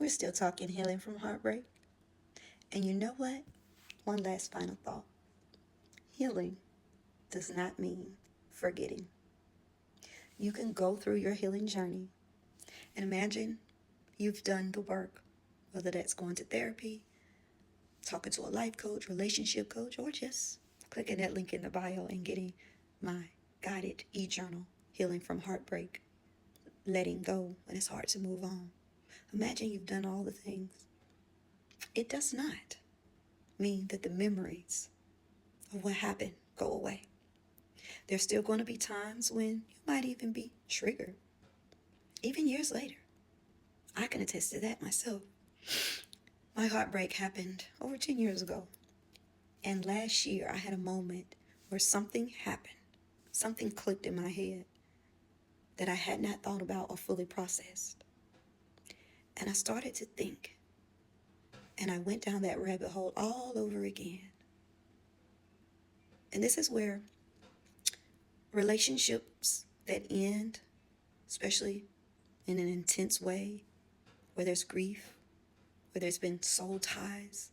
We're still talking healing from heartbreak. And you know what? One last final thought. Healing does not mean forgetting. You can go through your healing journey and imagine you've done the work, whether that's going to therapy, talking to a life coach, relationship coach, or just clicking that link in the bio and getting my guided e-journal, Healing from Heartbreak, letting go when it's hard to move on. Imagine you've done all the things. It does not mean that the memories of what happened go away. There's still going to be times when you might even be triggered, even years later. I can attest to that myself. My heartbreak happened over 10 years ago. And last year I had a moment where something happened. Something clicked in my head that I had not thought about or fully processed. And I started to think. And I went down that rabbit hole all over again. And this is where relationships that end, especially in an intense way, where there's grief, where there's been soul ties,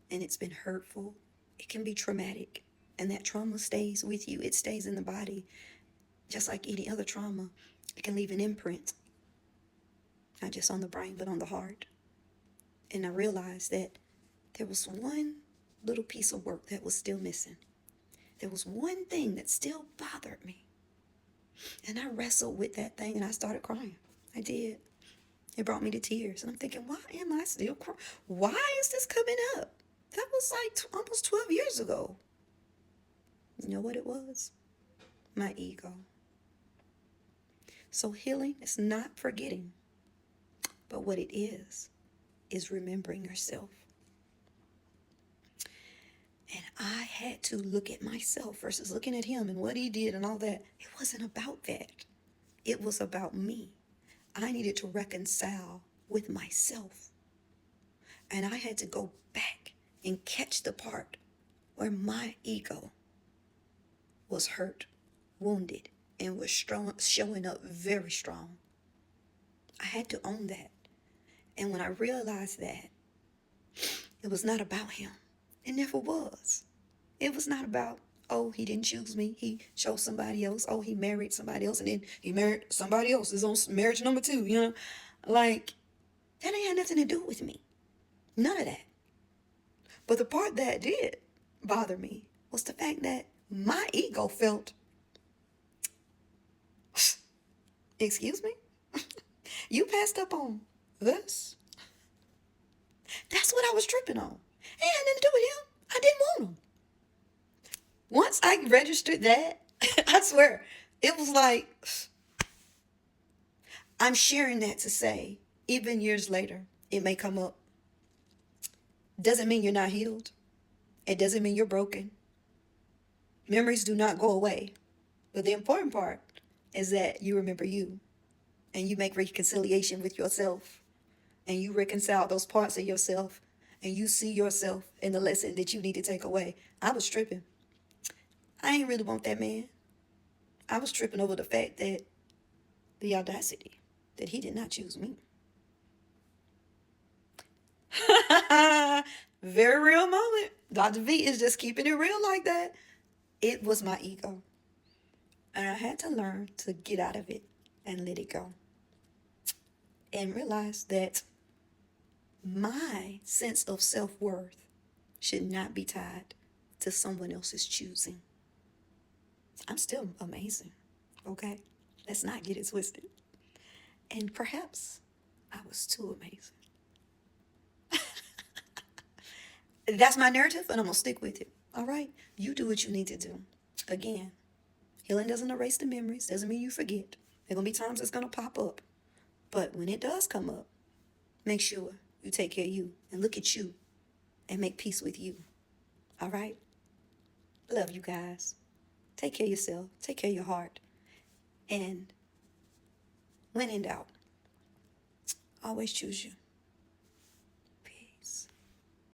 and it's been hurtful, it can be traumatic. And that trauma stays with you. It stays in the body. Just like any other trauma, it can leave an imprint, not just on the brain, but on the heart. And I realized that there was one little piece of work that was still missing. There was one thing that still bothered me. And I wrestled with that thing and I started crying. I did. It brought me to tears. And I'm thinking, why am I still crying? Why is this coming up? That was like almost 12 years ago. You know what it was? My ego. So healing is not forgetting. But what it is remembering yourself. And I had to look at myself versus looking at him and what he did and all that. It wasn't about that. It was about me. I needed to reconcile with myself. And I had to go back and catch the part where my ego was hurt, wounded, and was strong, showing up very strong. I had to own that. And when I realized that, it was not about him. It never was. It was not about, oh, he didn't choose me. He chose somebody else. Oh, he married somebody else. And then he married somebody else. His own marriage number 2, you know. Like, that ain't had nothing to do with me. None of that. But the part that did bother me was the fact that my ego felt, excuse me? You passed up on this? That's what I was tripping on. It had nothing to do with him. I didn't want him. Once I registered that, I swear, it was like, I'm sharing that to say, even years later, it may come up. Doesn't mean you're not healed. It doesn't mean you're broken. Memories do not go away. But the important part is that you remember you. And you make reconciliation with yourself. And you reconcile those parts of yourself. And you see yourself in the lesson that you need to take away. I was tripping. I ain't really want that man. I was tripping over the fact that the audacity that he did not choose me. Very real moment. Dr. V is just keeping it real like that. It was my ego. And I had to learn to get out of it and let it go. And realize that my sense of self-worth should not be tied to someone else's choosing. I'm still amazing, okay? Let's not get it twisted. And perhaps I was too amazing. That's my narrative, and I'm going to stick with it, all right? You do what you need to do. Again, healing doesn't erase the memories, doesn't mean you forget. There are going to be times it's going to pop up. But when it does come up, make sure you take care of you and look at you and make peace with you, all right? Love you guys. Take care of yourself. Take care of your heart. And when in doubt, always choose you.